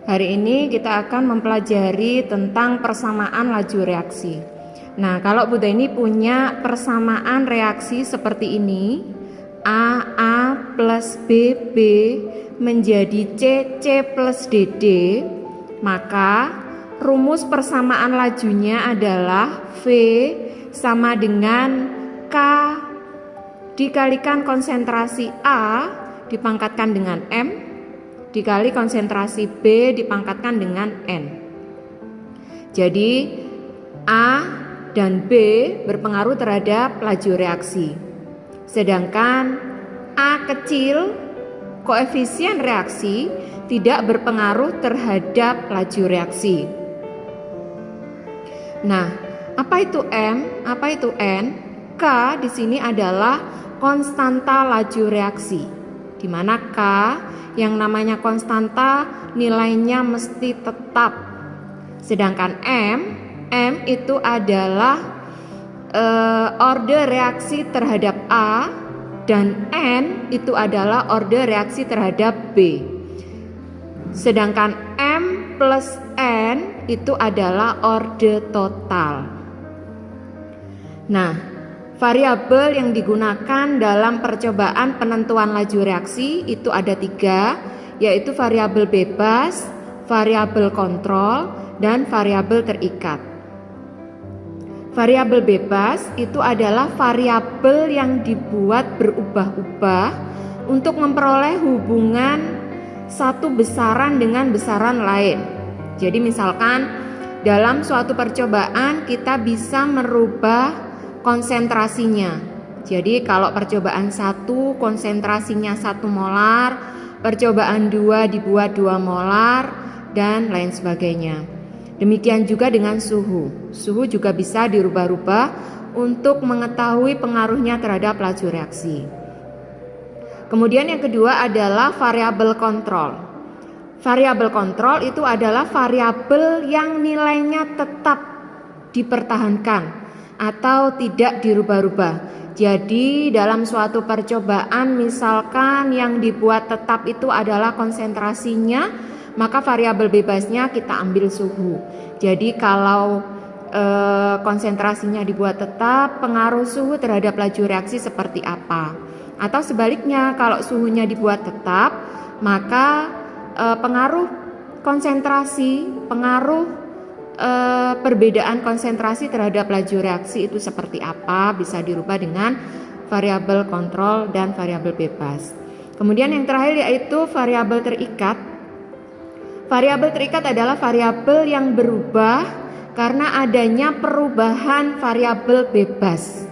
Hari ini kita akan mempelajari tentang persamaan laju reaksi. Nah, kalau Bunda ini punya persamaan reaksi seperti ini, A plus B menjadi C plus DD, maka rumus persamaan lajunya adalah V sama dengan K dikalikan konsentrasi A dipangkatkan dengan M dikali konsentrasi B dipangkatkan dengan N. Jadi A dan B berpengaruh terhadap laju reaksi. Sedangkan A kecil, koefisien reaksi, tidak berpengaruh terhadap laju reaksi. Nah, apa itu M? Apa itu N? K di sini adalah konstanta laju reaksi, di mana K yang namanya konstanta nilainya mesti tetap. Sedangkan M itu adalah order reaksi terhadap A, dan N itu adalah order reaksi terhadap B. Sedangkan M plus N itu adalah order total. Nah, variabel yang digunakan dalam percobaan penentuan laju reaksi itu ada 3, yaitu variabel bebas, variabel kontrol, dan variabel terikat. Variabel bebas itu adalah variabel yang dibuat berubah-ubah untuk memperoleh hubungan satu besaran dengan besaran lain. Jadi misalkan dalam suatu percobaan kita bisa merubah konsentrasinya. Jadi kalau percobaan 1 konsentrasinya 1 molar, percobaan 2 dibuat 2 molar, dan lain sebagainya. Demikian juga dengan suhu. Suhu juga bisa dirubah-rubah untuk mengetahui pengaruhnya terhadap laju reaksi. Kemudian yang kedua adalah variabel kontrol. Variabel kontrol itu adalah variabel yang nilainya tetap dipertahankan atau tidak dirubah-rubah. Jadi dalam suatu percobaan misalkan yang dibuat tetap itu adalah konsentrasinya, maka variabel bebasnya kita ambil suhu. Jadi kalau konsentrasinya dibuat tetap, pengaruh suhu terhadap laju reaksi seperti apa? Atau sebaliknya, kalau suhunya dibuat tetap, maka pengaruh konsentrasi, pengaruh perbedaan konsentrasi terhadap laju reaksi itu seperti apa? Bisa dirubah dengan variabel kontrol dan variabel bebas. Kemudian yang terakhir yaitu variabel terikat. Variabel terikat adalah variabel yang berubah karena adanya perubahan variabel bebas.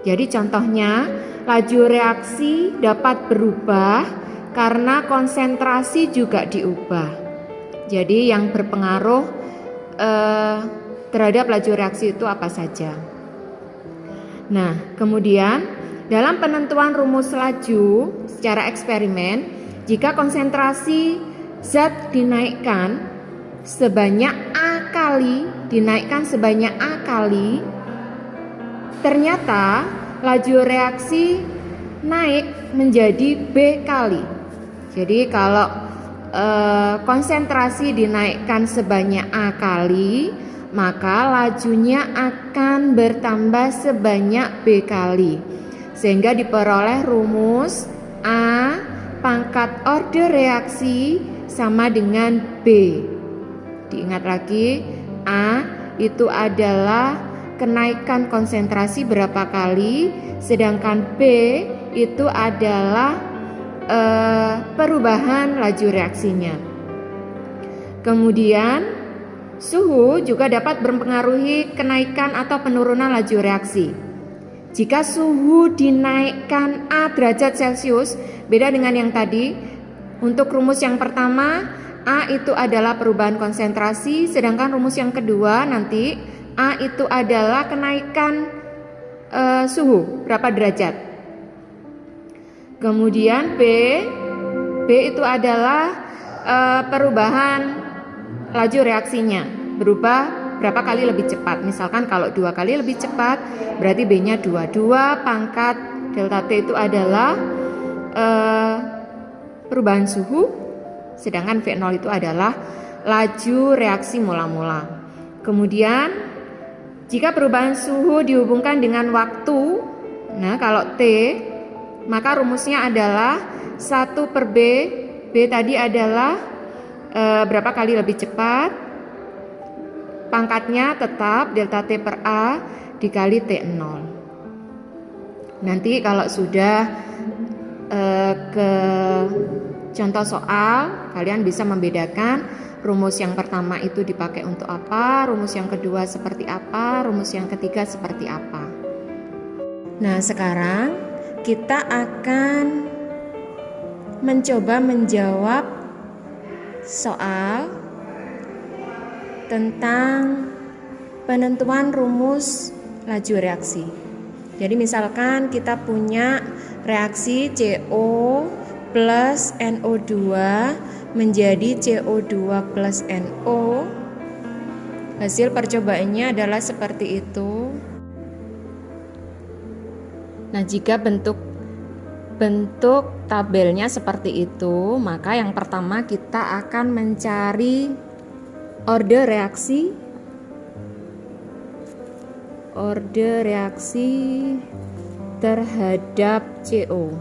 Jadi contohnya, laju reaksi dapat berubah karena konsentrasi juga diubah. Jadi yang berpengaruh terhadap laju reaksi itu apa saja. Nah, kemudian dalam penentuan rumus laju secara eksperimen, jika konsentrasi zat dinaikkan sebanyak A kali, ternyata laju reaksi naik menjadi B kali. Jadi kalau konsentrasi dinaikkan sebanyak A kali, maka lajunya akan bertambah sebanyak B kali, sehingga diperoleh rumus A pangkat order reaksi sama dengan B. Diingat lagi, A itu adalah kenaikan konsentrasi berapa kali, sedangkan B itu adalah perubahan laju reaksinya. Kemudian suhu juga dapat mempengaruhi kenaikan atau penurunan laju reaksi. Jika suhu dinaikkan A derajat Celcius, beda dengan yang tadi. Untuk rumus yang pertama, A itu adalah perubahan konsentrasi, sedangkan rumus yang kedua nanti A itu adalah kenaikan suhu berapa derajat. Kemudian B itu adalah perubahan laju reaksinya, berubah berapa kali lebih cepat. Misalkan kalau 2 kali lebih cepat, berarti B-nya 2 pangkat delta T itu adalah perubahan suhu sedangkan V0 itu adalah laju reaksi mula-mula. Kemudian jika perubahan suhu dihubungkan dengan waktu, nah kalau T, maka rumusnya adalah 1 per B. B tadi adalah berapa kali lebih cepat, pangkatnya tetap delta T per A dikali T0. Nanti kalau sudah ke contoh soal, kalian bisa membedakan rumus yang pertama itu dipakai untuk apa, rumus yang kedua seperti apa, rumus yang ketiga seperti apa. Nah, sekarang kita akan mencoba menjawab soal tentang penentuan rumus laju reaksi. Jadi misalkan kita punya reaksi CO plus NO2 menjadi CO2 plus NO. Hasil percobaannya adalah seperti itu. Nah, jika bentuk tabelnya seperti itu, maka yang pertama kita akan mencari order reaksi terhadap CO.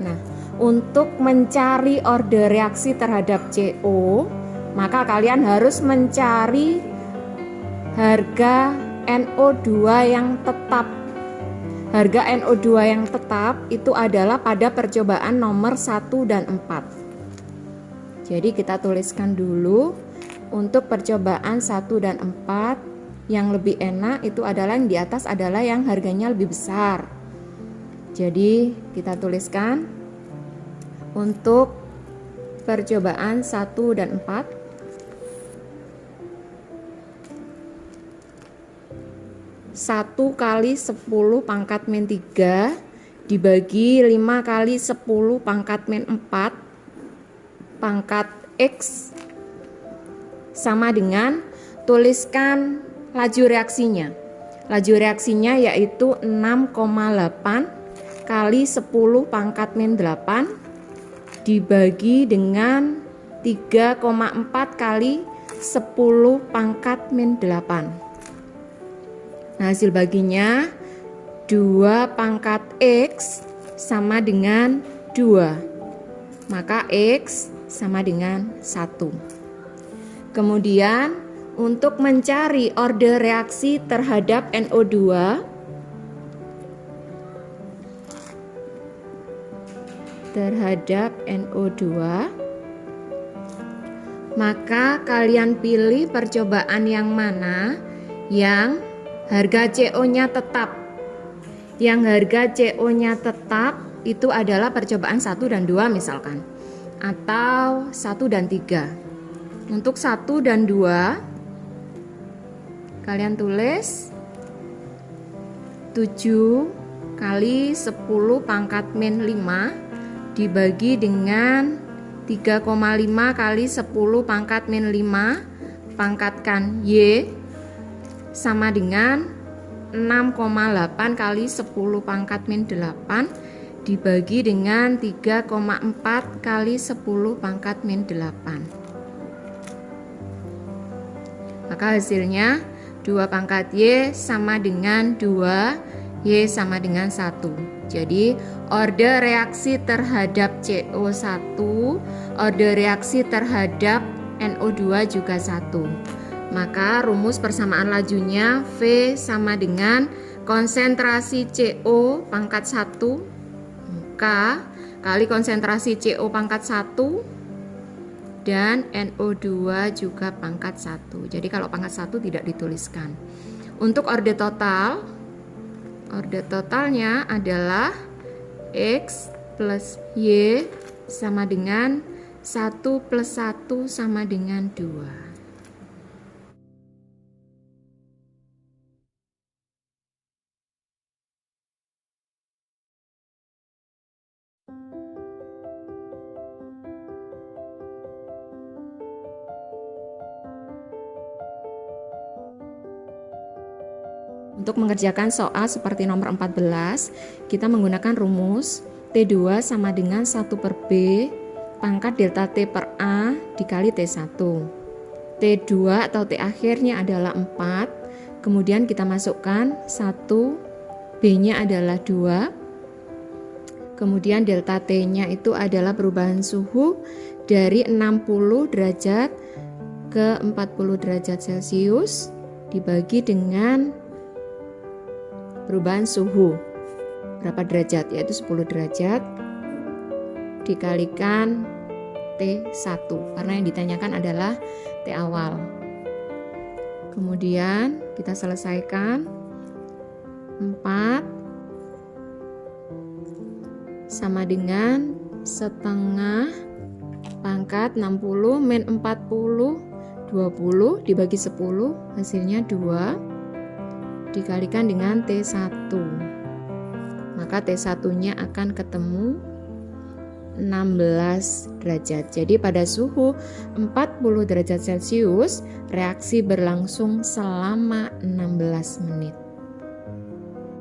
Nah, untuk mencari order reaksi terhadap CO, maka kalian harus mencari harga NO2 yang tetap. Harga NO2 yang tetap itu adalah pada percobaan nomor 1 dan 4. Jadi kita tuliskan dulu untuk percobaan 1 dan 4, yang lebih enak itu adalah yang di atas adalah yang harganya lebih besar. Jadi kita tuliskan untuk percobaan 1 dan 4. 1 kali 10 pangkat min 3 dibagi 5 kali 10 pangkat min 4 pangkat X sama dengan, tuliskan laju reaksinya. Laju reaksinya yaitu 6,8 kali 10 pangkat min 8 dibagi dengan 3,4 kali 10 pangkat min 8. Nah, hasil baginya 2 pangkat X sama dengan 2. Maka X sama dengan 1. Kemudian untuk mencari order reaksi terhadap NO2, maka kalian pilih percobaan yang mana yang harga CO-nya tetap. Yang harga CO-nya tetap itu adalah percobaan 1 dan 2 misalkan, atau 1 dan 3. Untuk 1 dan 2 kalian tulis 7 kali 10 pangkat min 5 dibagi dengan 3,5 kali 10 pangkat min 5 pangkatkan Y sama dengan 6,8 kali 10 pangkat min 8 dibagi dengan 3,4 kali 10 pangkat min 8. Maka hasilnya 2 pangkat Y sama dengan 2, Y sama dengan 1. Jadi order reaksi terhadap CO1, order reaksi terhadap NO2 juga 1. Maka rumus persamaan lajunya V sama dengan konsentrasi CO pangkat 1 K kali konsentrasi CO pangkat 1 dan NO2 juga pangkat 1. Jadi kalau pangkat 1 tidak dituliskan. Untuk order totalnya adalah X plus Y sama dengan 1 plus 1 sama dengan 2. Untuk mengerjakan soal seperti nomor 14, kita menggunakan rumus T2 sama dengan 1 per B pangkat delta T per A dikali T1. T2 atau T akhirnya adalah 4, kemudian kita masukkan 1, B-nya adalah 2, kemudian delta T-nya itu adalah perubahan suhu dari 60 derajat ke 40 derajat Celcius dibagi dengan perubahan suhu berapa derajat, yaitu 10 derajat dikalikan T1 karena yang ditanyakan adalah T awal. Kemudian kita selesaikan. 4 sama dengan setengah pangkat 60 min 40 20 dibagi 10 hasilnya 2 dikalikan dengan T1. Maka T1 nya akan ketemu 16 derajat. Jadi pada suhu 40 derajat Celcius reaksi berlangsung selama 16 menit.